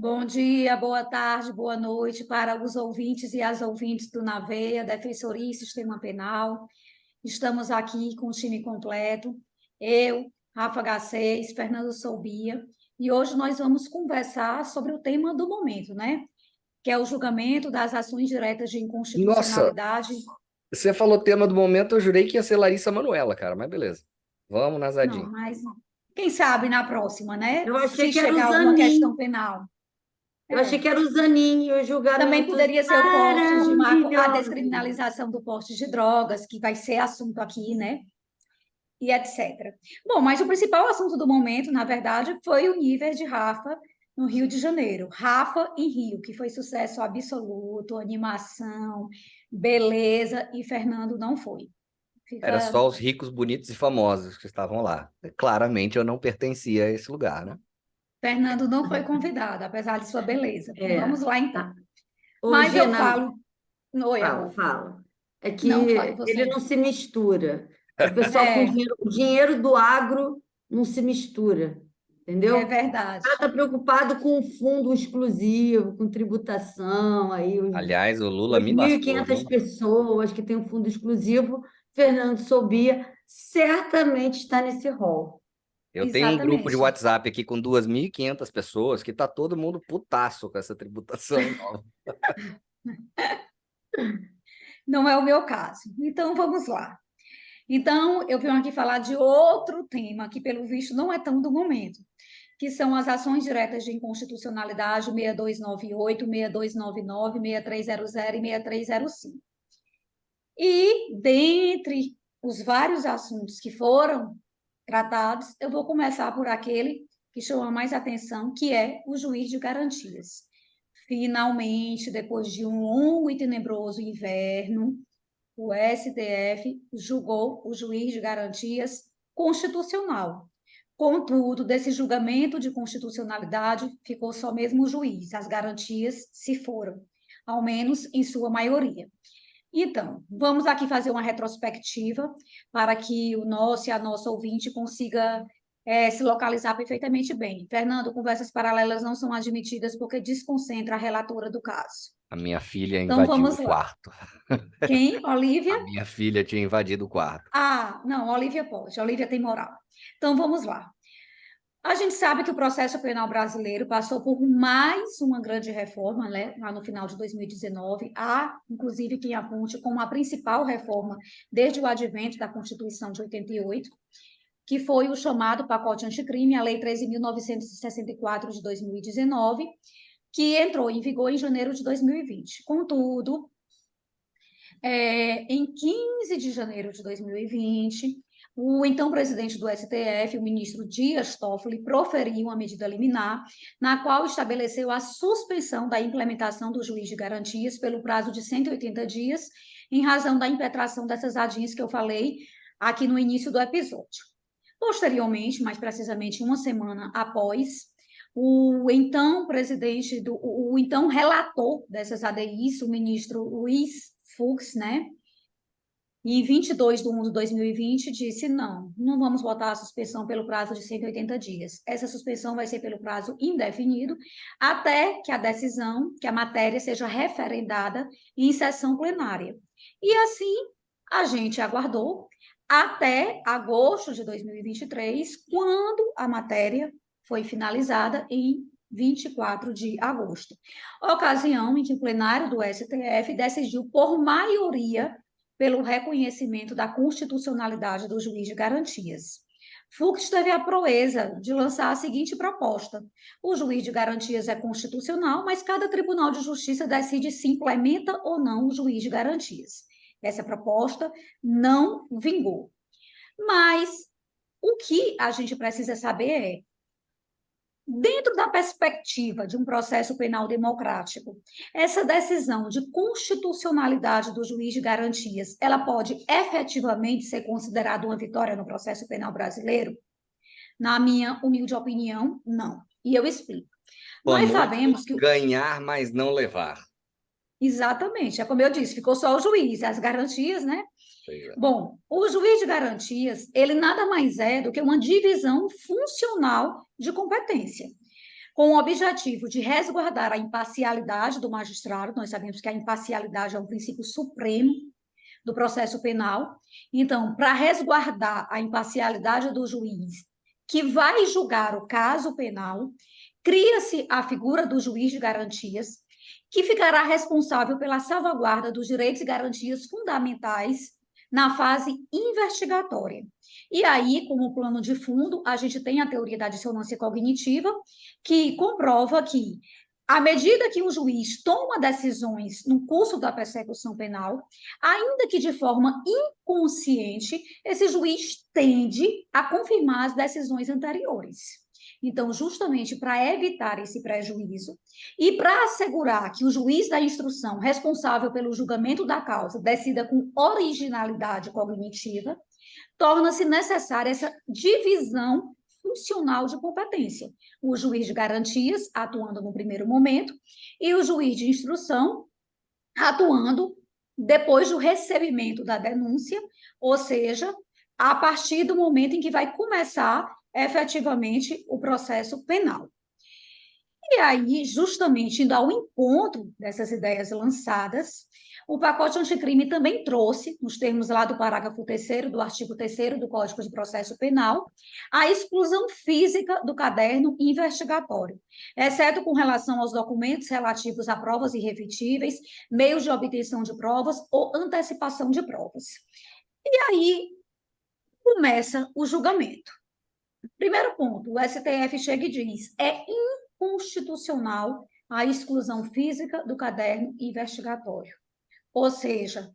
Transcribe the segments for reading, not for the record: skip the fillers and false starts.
Bom dia, boa tarde, boa noite para os ouvintes e as ouvintes do Naveia, Defensoria e Sistema Penal. Estamos aqui com o time completo, eu, Rafa Garcês, Fernando Soubia, e hoje nós vamos conversar sobre o tema do momento, né? Que é o julgamento das ações diretas de Nossa, inconstitucionalidade. você falou tema do momento, eu jurei que ia ser Larissa Manoela, cara, mas beleza. Vamos, Não, Nazadinho. mas quem sabe na próxima, né? Eu achei Se que era o chegar alguma questão Zanin. penal. Eu achei É. que era o Zanin e os Também julgamentos poderia ser o porte de a maravilhosos. descriminalização do porte de drogas, que vai ser assunto aqui, né? E etc. Bom, mas o principal assunto do momento, na verdade, foi o nível de Rafa no Rio de Janeiro. Rafa em Rio, que foi sucesso absoluto, animação, beleza, e Fernando não foi. Era Fica. só os ricos, bonitos e famosos que estavam lá. Claramente eu não pertencia a esse lugar, né? Fernando não foi convidado, apesar de sua beleza. É. Vamos lá, então. Ah, ô, Mas eu Gina, falo. Oi, fala, amor. fala. É Não, fale que ele você. não se mistura. O pessoal com É, dinheiro, o dinheiro do agro não se mistura, é entendeu? verdade. Ela está preocupado com fundo exclusivo, com tributação, aí Aliás, o Lula os me mil e lascou, quinhentas viu? pessoas que têm um fundo exclusivo, Fernando Sobia certamente está nesse rol. Eu tenho um grupo de Exatamente. WhatsApp aqui com 2.500 pessoas que tá todo mundo putaço com essa tributação nova. Não é o meu caso. Então, vamos lá. Então, eu venho aqui falar de outro tema que, pelo visto, não é tão do momento, que são as ações diretas de inconstitucionalidade 6298, 6299, 6300 e 6305. E, dentre os vários assuntos que foram tratados, eu vou começar por aquele que chama mais atenção, que é o juiz de garantias. Finalmente, depois de um longo e tenebroso inverno, o STF julgou o juiz de garantias constitucional. Contudo, desse julgamento de constitucionalidade, ficou só mesmo o juiz, as garantias se foram, ao menos em sua maioria. Então, vamos aqui fazer uma retrospectiva para que o nosso e a nossa ouvinte consiga se localizar perfeitamente bem. Fernando, conversas paralelas não são admitidas porque desconcentra a relatora do caso. A minha filha Então, invadiu o vamos lá. quarto. Quem? Olivia? A minha filha tinha invadido o quarto. Ah, não, Olivia pode, Olivia tem moral. Então, vamos lá. A gente sabe que o processo penal brasileiro passou por mais uma grande reforma, né, lá no final de 2019. Há, inclusive, quem aponte como a principal reforma desde o advento da Constituição de 88, que foi o chamado pacote anticrime, a Lei 13.964 de 2019, que entrou em vigor em janeiro de 2020. Contudo, em 15 de janeiro de 2020, o então presidente do STF, o ministro Dias Toffoli, proferiu uma medida liminar na qual estabeleceu a suspensão da implementação do juiz de garantias pelo prazo de 180 dias, em razão da impetração dessas ADIs que eu falei aqui no início do episódio. Posteriormente, mais precisamente uma semana após, o então presidente, o então relator dessas ADIs, o ministro Luiz Fux, né? E em 22 de 1 de 2020 disse, não vamos votar a suspensão pelo prazo de 180 dias. Essa suspensão vai ser pelo prazo indefinido, até que a decisão, que a matéria seja referendada em sessão plenária. E assim, a gente aguardou até agosto de 2023, quando a matéria foi finalizada em 24 de agosto. Ocasião em que o plenário do STF decidiu por maioria pelo reconhecimento da constitucionalidade do juiz de garantias. Fux teve a proeza de lançar a seguinte proposta: o juiz de garantias é constitucional, mas cada tribunal de justiça decide se implementa ou não o juiz de garantias. Essa proposta não vingou. Mas o que a gente precisa saber é, dentro da perspectiva de um processo penal democrático, essa decisão de constitucionalidade do juiz de garantias, ela pode efetivamente ser considerada uma vitória no processo penal brasileiro? Na minha humilde opinião, não. E eu explico. Nós Famoso sabemos que ganhar, mas não levar. exatamente, é como eu disse, ficou só o juiz, as garantias, né? Pois é. Bom, o juiz de garantias, ele nada mais é do que uma divisão funcional de competência. com o objetivo de resguardar a imparcialidade do magistrado. Nós sabemos que a imparcialidade é um princípio supremo do processo penal. Então, para resguardar a imparcialidade do juiz que vai julgar o caso penal, cria-se a figura do juiz de garantias, que ficará responsável pela salvaguarda dos direitos e garantias fundamentais na fase investigatória. E aí, como plano de fundo, a gente tem a teoria da dissonância cognitiva, que comprova que, à medida que o juiz toma decisões no curso da persecução penal, ainda que de forma inconsciente, esse juiz tende a confirmar as decisões anteriores. Então, justamente para evitar esse prejuízo e para assegurar que o juiz da instrução responsável pelo julgamento da causa decida com originalidade cognitiva, torna-se necessária essa divisão funcional de competência. O juiz de garantias atuando no primeiro momento e o juiz de instrução atuando depois do recebimento da denúncia, ou seja, a partir do momento em que vai começar efetivamente o processo penal. E aí, justamente indo ao encontro dessas ideias lançadas, o pacote anticrime também trouxe, nos termos lá do parágrafo 3º do artigo 3º do Código de Processo Penal, a exclusão física do caderno investigatório, exceto com relação aos documentos relativos a provas irrefutíveis, meios de obtenção de provas ou antecipação de provas. E aí começa o julgamento. Primeiro ponto, o STF chega e diz: é inconstitucional a exclusão física do caderno investigatório. Ou seja,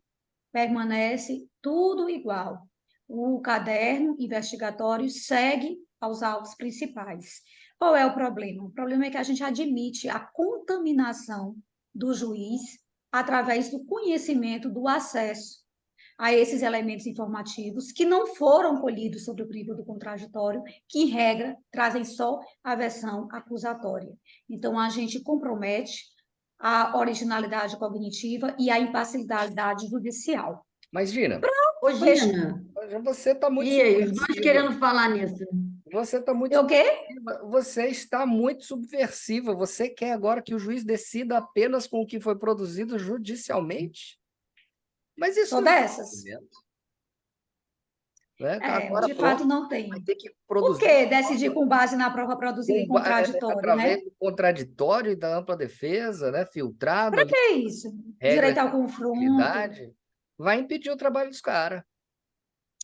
permanece tudo igual. O caderno investigatório segue aos autos principais. Qual é o problema? O problema é que a gente admite a contaminação do juiz através do conhecimento, do acesso a esses elementos informativos que não foram colhidos sobre o crivo do contraditório, que, em regra, trazem só a versão acusatória. Então, a gente compromete a originalidade cognitiva e a imparcialidade judicial. Mas, Gina, Ô, Gina, você está muito e aí, os dois subversiva. querendo falar nisso. Você está muito O quê? subversiva. Você está muito subversiva. Você quer agora que o juiz decida apenas com o que foi produzido judicialmente? Mas isso Sou não é dessas. procedimento, né? É, Agora, de pronto, fato, não tem. vai ter que Por produzir que decidir com base na prova produzida em contraditório, né? através do contraditório e da ampla defesa, né? Filtrado Para ali, que é isso? regras Direito de ao confronto, habilidade, vai impedir o trabalho dos caras.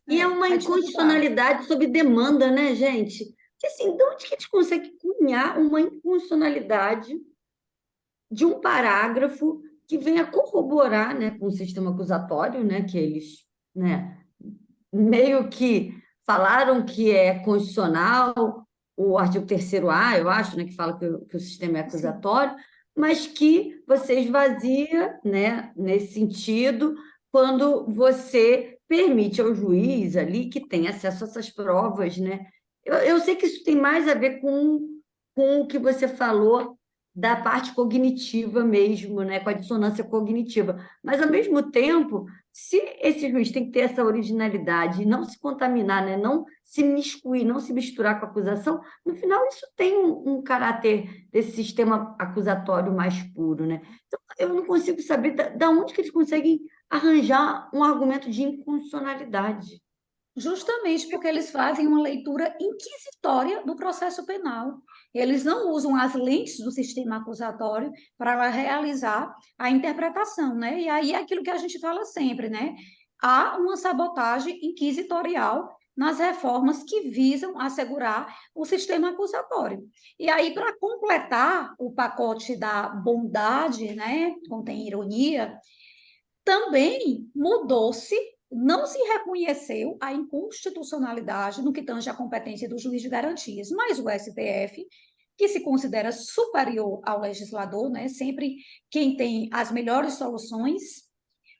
E é uma vai dificultar. inconstitucionalidade sob demanda, né, gente? Que, assim, de onde que a gente consegue cunhar uma inconstitucionalidade de um parágrafo que venha corroborar, né, com o sistema acusatório, né, que eles, né, meio que falaram que é constitucional, o artigo 3º-A, eu acho, né, que fala que o sistema é Sim. acusatório, mas que você esvazia, né, nesse sentido, quando você permite ao juiz ali que tem acesso a essas provas, né? Eu sei que isso tem mais a ver com o que você falou da parte cognitiva mesmo, né, com a dissonância cognitiva. Mas, ao mesmo tempo, se esse juiz tem que ter essa originalidade e não se contaminar, né, não se miscuir, não se misturar com a acusação, no final isso tem um caráter desse sistema acusatório mais puro, né? Então, eu não consigo saber da onde que eles conseguem arranjar um argumento de inconstitucionalidade. Justamente porque eles fazem uma leitura inquisitória do processo penal. Eles não usam as lentes do sistema acusatório para realizar a interpretação, né? E aí é aquilo que a gente fala sempre, né? Há uma sabotagem inquisitorial nas reformas que visam assegurar o sistema acusatório. E aí, para completar o pacote da bondade, né? Contém ironia, também mudou-se, não se reconheceu a inconstitucionalidade no que tange à competência do juiz de garantias, mas o STF, que se considera superior ao legislador, né, sempre quem tem as melhores soluções,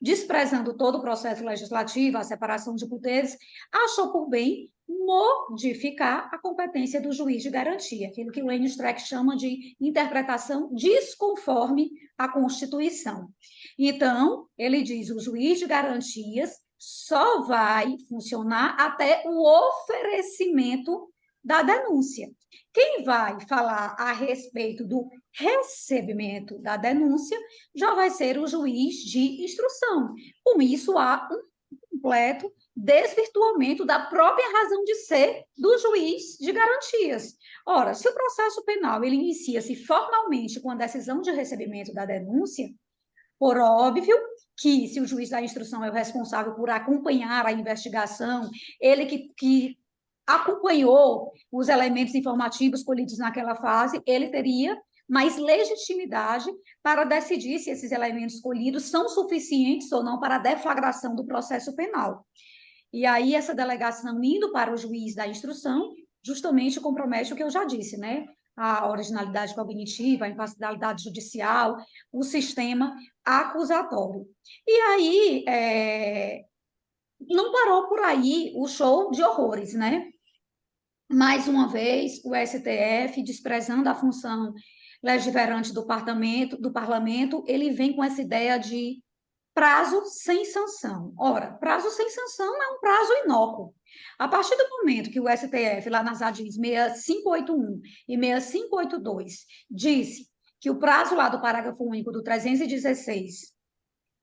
desprezando todo o processo legislativo, a separação de poderes, achou por bem modificar a competência do juiz de garantia, aquilo que o Lênin Streck chama de interpretação desconforme à Constituição. Então, ele diz, o juiz de garantias só vai funcionar até o oferecimento da denúncia. Quem vai falar a respeito do recebimento da denúncia já vai ser o juiz de instrução. Com isso, há um completo desvirtuamento da própria razão de ser do juiz de garantias. Ora, se o processo penal ele inicia-se formalmente com a decisão de recebimento da denúncia, por óbvio que, se o juiz da instrução é o responsável por acompanhar a investigação, ele que acompanhou os elementos informativos colhidos naquela fase, ele teria mais legitimidade para decidir se esses elementos colhidos são suficientes ou não para a deflagração do processo penal. E aí, essa delegação indo para o juiz da instrução, justamente compromete o que eu já disse, né? A originalidade cognitiva, a imparcialidade judicial, o sistema acusatório. E aí, não parou por aí o show de horrores, né? Mais uma vez, o STF, desprezando a função legiferante do parlamento, ele vem com essa ideia de prazo sem sanção. Ora, prazo sem sanção é um prazo inócuo. A partir do momento que o STF, lá nas ADIs 6581 e 6582, disse que o prazo lá do parágrafo único do 316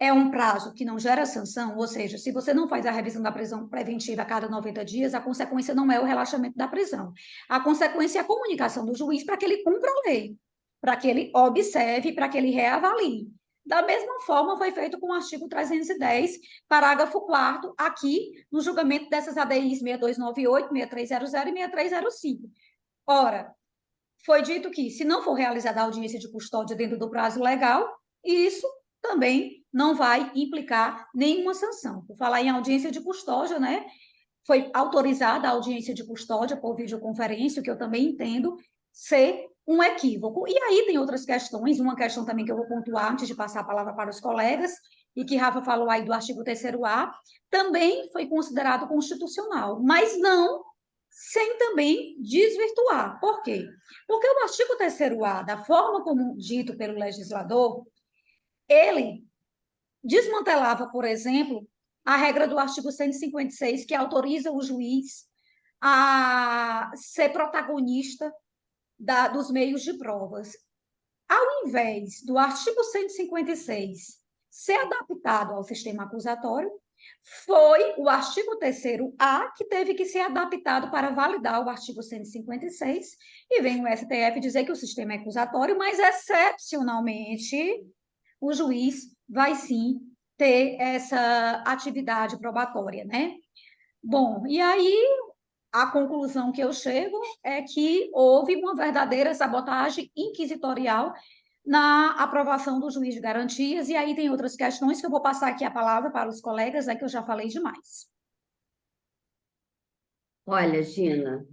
é um prazo que não gera sanção, ou seja, se você não faz a revisão da prisão preventiva a cada 90 dias, a consequência não é o relaxamento da prisão. A consequência é a comunicação do juiz para que ele cumpra a lei, para que ele observe, para que ele reavalie. Da mesma forma, foi feito com o artigo 310, parágrafo 4º, aqui no julgamento dessas ADIs 6298, 6300 e 6305. Ora, foi dito que, se não for realizada a audiência de custódia dentro do prazo legal, isso também não vai implicar nenhuma sanção. Por falar em audiência de custódia, né? Foi autorizada a audiência de custódia por videoconferência, o que eu também entendo ser um equívoco. E aí tem outras questões, uma questão também que eu vou pontuar antes de passar a palavra para os colegas, e que Rafa falou aí do artigo 3º-A, também foi considerado constitucional, mas não sem também desvirtuar. Por quê? Porque o artigo 3º-A, da forma como dito pelo legislador, ele desmantelava, por exemplo, a regra do artigo 156, que autoriza o juiz a ser protagonista dos meios de provas. Ao invés do artigo 156 ser adaptado ao sistema acusatório, foi o artigo 3º-A que teve que ser adaptado para validar o artigo 156, e vem o STF dizer que o sistema é acusatório, mas, excepcionalmente, o juiz vai sim ter essa atividade probatória, né? Bom, e aí a conclusão que eu chego é que houve uma verdadeira sabotagem inquisitorial na aprovação do juiz de garantias, e aí tem outras questões que eu vou passar aqui a palavra para os colegas, que eu já falei demais. Olha, Gina,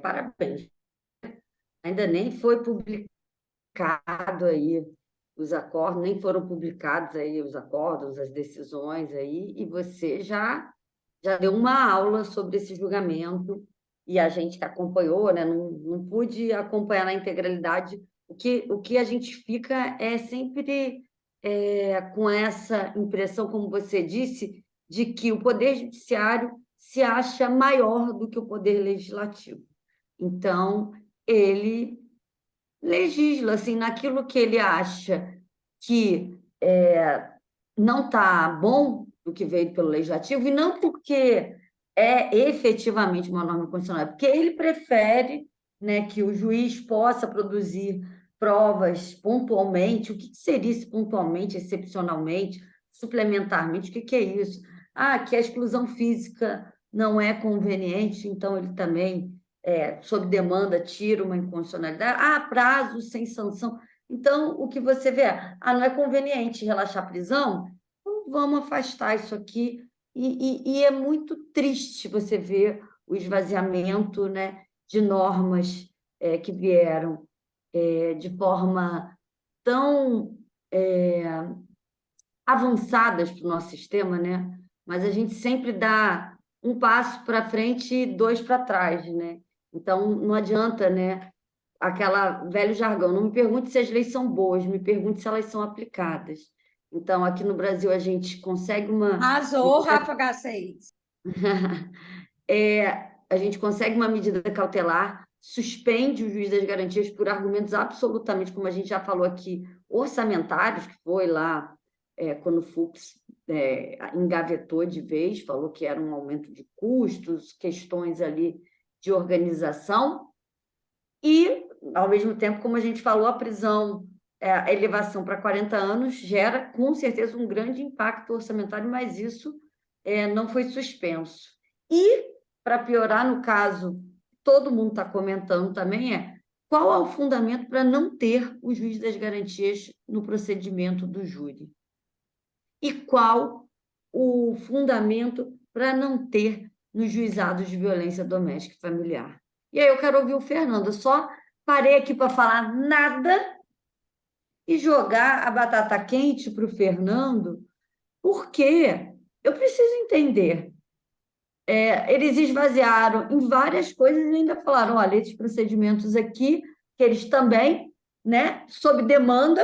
parabéns. Ainda nem foi publicado aí os acordos, nem foram publicados aí os acordos, as decisões aí, e você já deu uma aula sobre esse julgamento, e a gente que acompanhou, né, não pude acompanhar na integralidade. O que a gente fica é sempre com essa impressão, como você disse, de que o Poder Judiciário se acha maior do que o Poder Legislativo. Então, ele legisla assim, naquilo que ele acha que não está bom do que veio pelo Legislativo, e não porque é efetivamente uma norma constitucional, é porque ele prefere, né, que o juiz possa produzir provas pontualmente. O que seria isso pontualmente, excepcionalmente, suplementarmente? O que é isso? Que a exclusão física não é conveniente, então ele também, sob demanda, tira uma inconstitucionalidade. Prazo sem sanção. Então, o que você vê não é conveniente relaxar a prisão, então vamos afastar isso aqui. E é muito triste você ver o esvaziamento, né, de normas que vieram de forma tão avançadas para o nosso sistema, né? Mas a gente sempre dá um passo para frente e dois para trás, né? Então, não adianta, né? Aquela velho jargão, não me pergunte se as leis são boas, me pergunte se elas são aplicadas. Então, aqui no Brasil, a gente consegue uma... Arrasou, Rafa H6. a gente consegue uma medida cautelar, suspende o juiz das garantias por argumentos absolutamente, como a gente já falou aqui, orçamentários, que foi lá quando o Fux engavetou de vez, falou que era um aumento de custos, questões ali de organização, e, ao mesmo tempo, como a gente falou, a prisão, a elevação para 40 anos gera, com certeza, um grande impacto orçamentário, mas isso não foi suspenso. E, para piorar, no caso, todo mundo está comentando também, qual é o fundamento para não ter o juiz das garantias no procedimento do júri? E qual o fundamento para não ter nos juizados de violência doméstica e familiar? E aí eu quero ouvir o Fernando. Eu só parei aqui para falar nada e jogar a batata quente para o Fernando, porque eu preciso entender. Eles esvaziaram em várias coisas e ainda falaram, olha, esses procedimentos aqui, que eles também, né, sob demanda,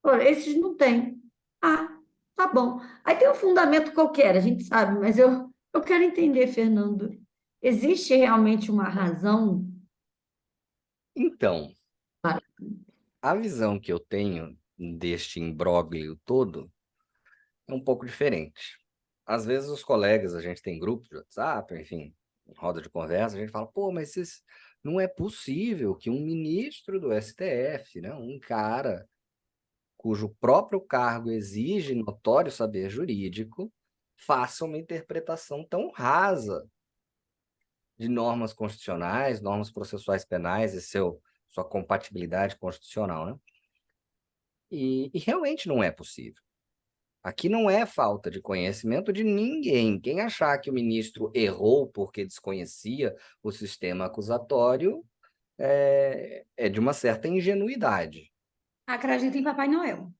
olha, esses não têm. Ah, tá bom. Aí tem um fundamento qualquer, a gente sabe, mas eu quero entender, Fernando. Existe realmente uma razão? Então, Para- a visão que eu tenho deste imbróglio todo é um pouco diferente. Às vezes os colegas, a gente tem grupos de WhatsApp, enfim, roda de conversa, a gente fala, pô, mas não é possível que um ministro do STF, né, um cara cujo próprio cargo exige notório saber jurídico, faça uma interpretação tão rasa de normas constitucionais, normas processuais penais e sua compatibilidade constitucional, né? E realmente não é possível. Aqui não é falta de conhecimento de ninguém. Quem achar que o ministro errou porque desconhecia o sistema acusatório é de uma certa ingenuidade. Acredita em Papai Noel.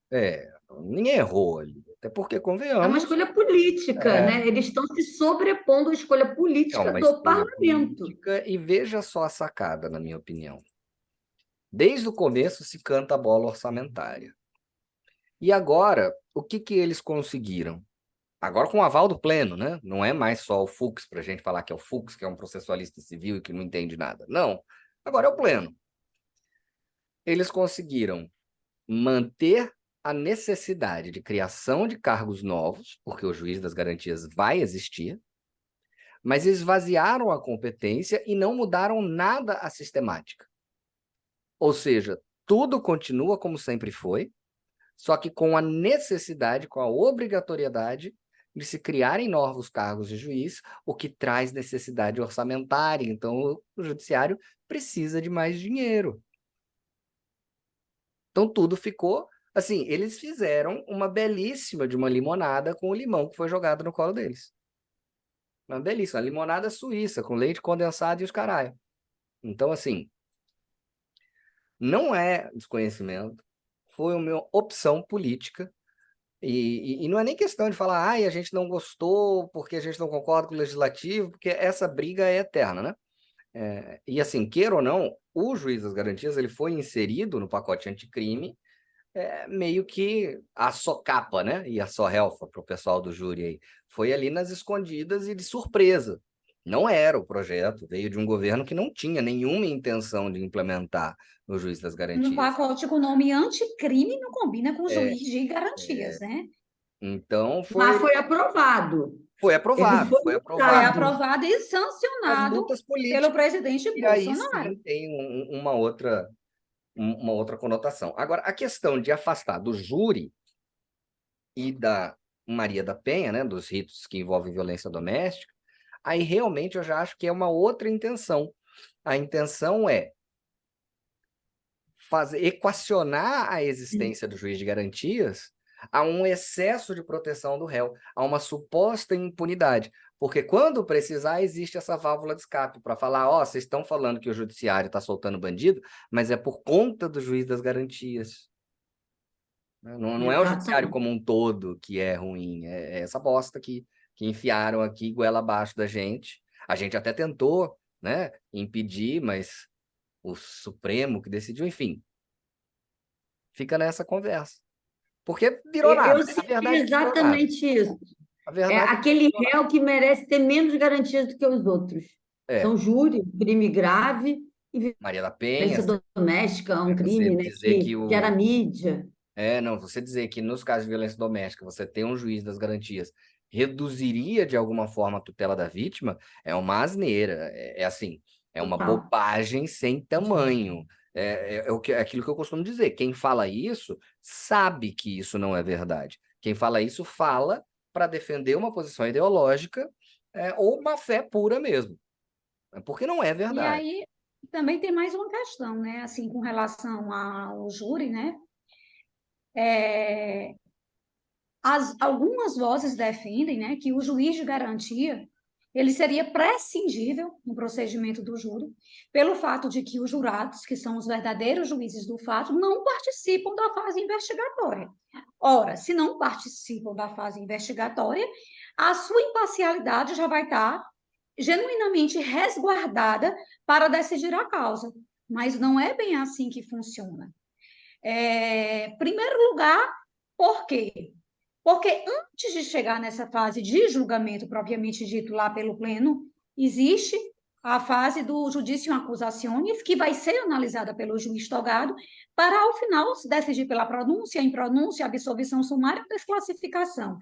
Ninguém errou ali. Até porque, É uma convenhamos, escolha política, é, né? Eles estão se sobrepondo à escolha é política uma do escolha parlamento. política e veja só a sacada, na minha opinião. Desde o começo se canta a bola orçamentária. E agora, o que eles conseguiram? Agora com o aval do pleno, né? Não é mais só o Fux, para a gente falar que é o Fux, que é um processualista civil e que não entende nada. Não, agora é o pleno. Eles conseguiram manter a necessidade de criação de cargos novos, porque o juiz das garantias vai existir, mas esvaziaram a competência e não mudaram nada a sistemática. Ou seja, tudo continua como sempre foi, só que com a necessidade, com a obrigatoriedade de se criarem novos cargos de juiz, o que traz necessidade orçamentária. Então, o judiciário precisa de mais dinheiro. Então, tudo ficou assim, eles fizeram uma belíssima de uma limonada com o limão que foi jogado no colo deles. Uma belíssima, uma limonada suíça, com leite condensado e os caralho. Então, assim, não é desconhecimento, foi uma opção política. E não é nem questão de falar, a gente não gostou porque a gente não concorda com o legislativo, porque essa briga é eterna, né? E assim, queira ou não, o juiz das garantias ele foi inserido no pacote anticrime, meio que a socapa, né? E a só-helfa para o pessoal do júri aí. Foi ali nas escondidas e de surpresa. Não era o projeto, veio de um governo que não tinha nenhuma intenção de implementar o juiz das Um garantias. pacote com o nome anticrime não combina com o É, juiz de garantias, né? então Mas foi aprovado. foi Ele aprovado, foi foi Foi aprovado. votado. aprovado e As sancionado lutas pelo políticas, presidente e aí Bolsonaro. sim tem uma outra conotação. Agora, a questão de afastar do júri e da Maria da Penha, né, dos ritos que envolvem violência doméstica, aí realmente eu já acho que é uma outra intenção. A intenção é equacionar a existência do juiz de garantias a um excesso de proteção do réu, a uma suposta impunidade. Porque quando precisar, existe essa válvula de escape para falar, vocês estão falando que o judiciário está soltando bandido, mas é por conta do juiz das garantias. Não é o judiciário Exatamente. como um todo que é ruim, é essa bosta que enfiaram aqui goela abaixo da gente. A gente até tentou, né, impedir, mas o Supremo que decidiu, enfim, fica nessa conversa. Porque virou nada. Eu A senti verdade é que virou nada. exatamente isso. A É verdade é que aquele virou nada. réu que merece ter menos garantias do que os outros. É, São júri, crime grave e Maria da Penha, violência doméstica, um você crime, né, dizer que que era mídia. não, você dizer que nos casos de violência doméstica você tem um juiz das garantias reduziria de alguma forma a tutela da vítima, é uma asneira, é assim, é uma Total. bobagem sem tamanho. É aquilo que eu costumo dizer. Quem fala isso sabe que isso não é verdade. Quem fala isso fala para defender uma posição ideológica, ou má fé pura mesmo, porque não é E verdade. aí também tem mais uma questão, né? Assim, com relação ao júri, né? É, algumas vozes defendem, né, que o juiz de garantia ele seria prescindível no procedimento do júri, pelo fato de que os jurados, que são os verdadeiros juízes do fato, não participam da fase investigatória. Ora, se não participam da fase investigatória, a sua imparcialidade já vai estar genuinamente resguardada para decidir a causa. Mas não é bem assim que funciona. Primeiro lugar, por quê? Porque antes de chegar nessa fase de julgamento propriamente dito lá pelo Pleno, existe a fase do judicium accusationis, que vai ser analisada pelo juiz togado, para, ao final, se decidir pela pronúncia, impronúncia, absolvição sumária ou desclassificação.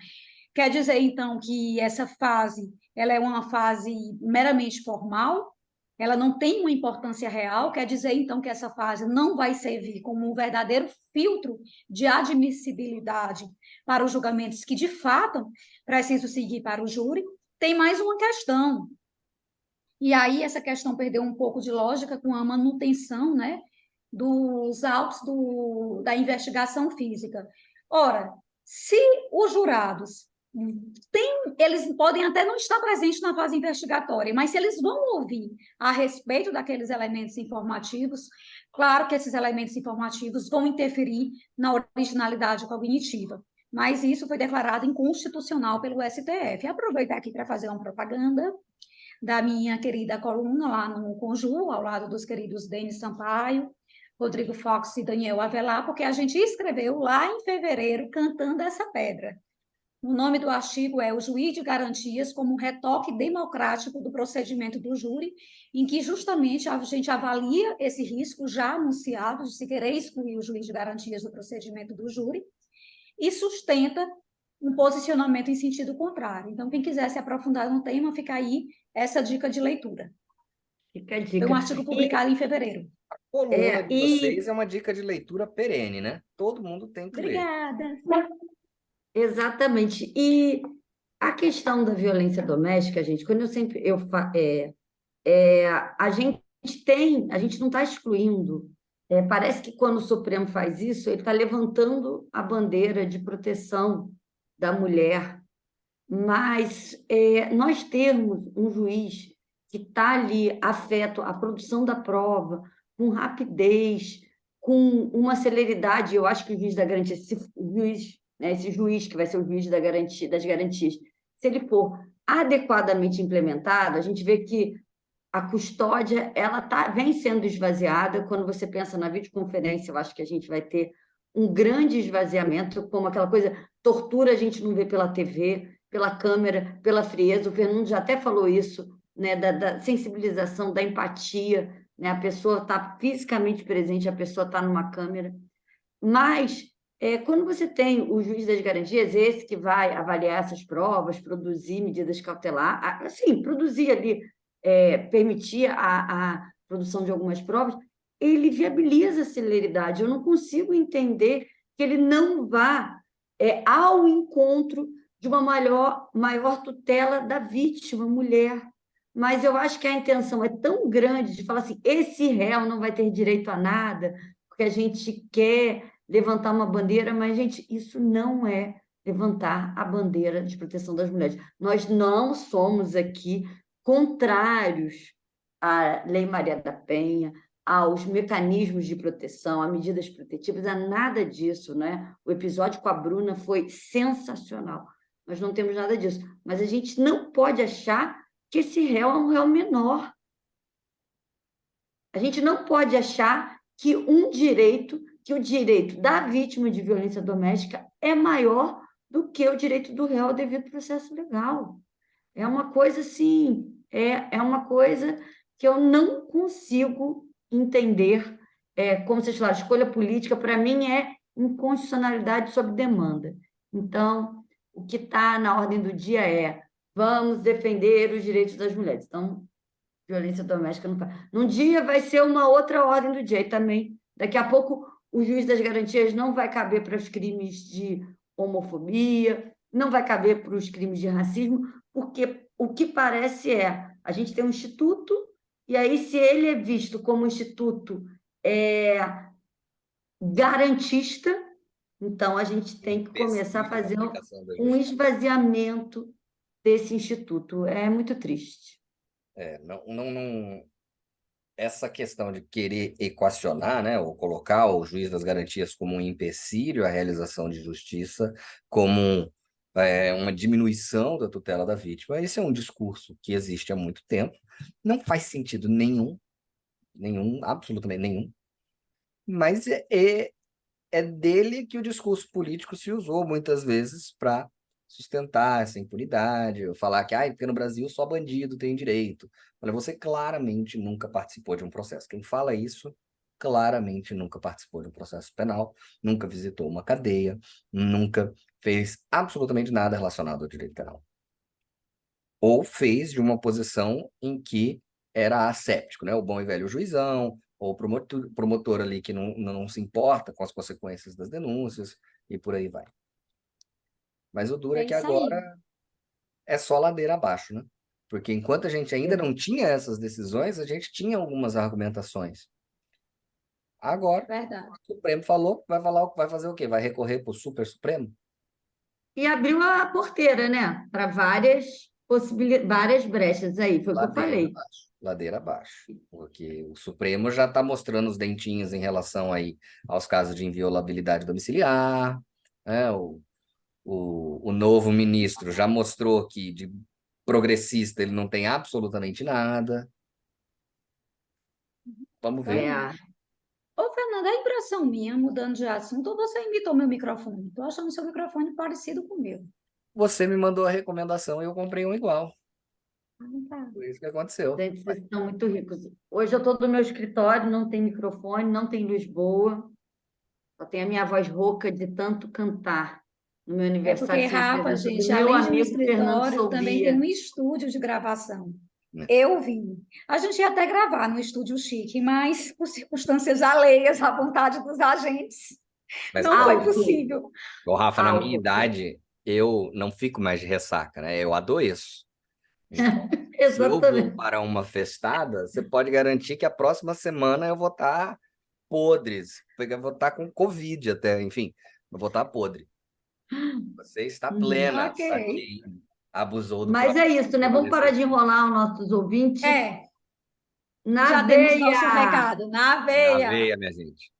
Quer dizer, então, que essa fase ela é uma fase meramente formal, ela não tem uma importância real, quer dizer, então, que essa fase não vai servir como um verdadeiro filtro de admissibilidade para os julgamentos que, de fato, precisam seguir para o júri. Tem mais uma questão, e aí essa questão perdeu um pouco de lógica com a manutenção, né, dos autos da investigação física. Ora, se os jurados eles podem até não estar presentes na fase investigatória, mas se eles vão ouvir a respeito daqueles elementos informativos, claro que esses elementos informativos vão interferir na originalidade cognitiva. Mas isso foi declarado inconstitucional pelo STF. Aproveitar aqui para fazer uma propaganda da minha querida coluna lá no Conju, ao lado dos queridos Denis Sampaio, Rodrigo Fox e Daniel Avelar, porque a gente escreveu lá em fevereiro cantando essa pedra. O nome do artigo é O Juiz de Garantias como um retoque democrático do procedimento do júri, em que justamente a gente avalia esse risco já anunciado de se querer excluir o juiz de garantias do procedimento do júri e sustenta um posicionamento em sentido contrário. Então, quem quiser se aprofundar no tema, fica aí essa dica de leitura. Fica a Foi um dica. artigo publicado em fevereiro. Coluna de vocês E é uma dica de leitura perene, né? Todo mundo tem que ler. Obrigada. exatamente. E a questão da violência doméstica, gente, quando eu sempre a gente a gente não está excluindo. Parece que quando o Supremo faz isso, ele está levantando a bandeira de proteção da mulher, mas nós termos um juiz que está ali afeto à produção da prova, com rapidez, com uma celeridade, eu acho que o juiz da garantia, esse juiz que vai ser o juiz da garantia, das garantias, se ele for adequadamente implementado, a gente vê que a custódia vem sendo esvaziada. Quando você pensa na videoconferência, eu acho que a gente vai ter um grande esvaziamento, como aquela coisa, tortura a gente não vê pela TV, pela câmera, pela frieza. O Fernando já até falou isso, né, da sensibilização, da empatia, né? A pessoa está fisicamente presente, a pessoa está numa câmera. Mas, quando você tem o juiz das garantias, esse que vai avaliar essas provas, produzir medidas cautelar, assim, produzir ali, permitir a produção de algumas provas, ele viabiliza a celeridade. Eu não consigo entender que ele não vá ao encontro de uma maior tutela da vítima, mulher. Mas eu acho que a intenção é tão grande de falar assim, esse réu não vai ter direito a nada, porque a gente quer levantar uma bandeira, mas, gente, isso não é levantar a bandeira de proteção das mulheres. Nós não somos aqui contrários à Lei Maria da Penha, aos mecanismos de proteção, a medidas protetivas, a nada disso, né? O episódio com a Bruna foi sensacional. Nós não temos nada disso. Mas a gente não pode achar que esse réu é um réu menor. A gente não pode achar que o direito da vítima de violência doméstica é maior do que o direito do réu ao devido processo legal. É uma coisa assim, é uma coisa que eu não consigo entender. Como vocês falaram, escolha política, para mim, é inconstitucionalidade sob demanda. Então, o que está na ordem do dia é: vamos defender os direitos das mulheres. Então, violência doméstica não faz. Num dia vai ser uma outra ordem do dia. E também, daqui a pouco, o juiz das garantias não vai caber para os crimes de homofobia, não vai caber para os crimes de racismo, porque o que parece a gente tem um instituto, e aí, se ele é visto como um instituto garantista, então a gente tem que começar a fazer um esvaziamento desse instituto. É muito triste. Essa questão de querer equacionar, né, ou colocar o juiz das garantias como um empecilho à realização de justiça, como uma diminuição da tutela da vítima, esse é um discurso que existe há muito tempo, não faz sentido nenhum, absolutamente nenhum, mas é dele que o discurso político se usou muitas vezes para sustentar essa impunidade, falar que porque no Brasil só bandido tem direito. Olha, você claramente nunca participou de um processo. Quem fala isso claramente nunca participou de um processo penal, nunca visitou uma cadeia, nunca fez absolutamente nada relacionado ao direito penal. Ou fez de uma posição em que era asséptico, né? O bom e velho juizão, ou o promotor ali que não se importa com as consequências das denúncias, e por aí vai. Mas o duro é que isso aí. agora é só ladeira abaixo, né? Porque enquanto a gente ainda não tinha essas decisões, a gente tinha algumas argumentações. Agora, Verdade. o Supremo falou, vai fazer o quê? Vai recorrer para o Super Supremo? E abriu a porteira, né? Para várias possibilidades, várias brechas aí, foi o que eu falei. Ladeira abaixo. Porque o Supremo já está mostrando os dentinhos em relação aí aos casos de inviolabilidade domiciliar, né? O novo ministro já mostrou que de progressista ele não tem absolutamente nada. Vamos ver. Ô, Fernanda, é impressão minha, mudando de assunto, ou você imitou meu microfone? Estou achando seu microfone parecido com o meu. Você me mandou a recomendação e eu comprei um igual. Tá. Foi isso que aconteceu. Gente, vocês estão muito ricos. Hoje eu estou no meu escritório, não tem microfone, não tem luz boa, só tem a minha voz rouca de tanto cantar no meu É aniversário, porque sem a Rafa, presença do gente, meu além de um amigo Fernando escritório, também tem Solbia. um estúdio de gravação. É. Eu vim. A gente ia até gravar no estúdio chique, mas por circunstâncias alheias à vontade dos agentes, Mas, não foi Alto. possível. Rafa, na minha Alto. idade, eu não fico mais de ressaca, né? Eu adoeço. Então, se eu vou Exatamente. para uma festada, você pode garantir que a próxima semana eu vou estar podres, porque eu vou estar com Covid até, enfim, eu vou estar podre. Você está plena, Ok. a quem abusou do Mas é isso, né? Vamos parar de enrolar os nossos ouvintes. É, Na já temos nosso veia! recado. Na Na veia. veia, minha gente.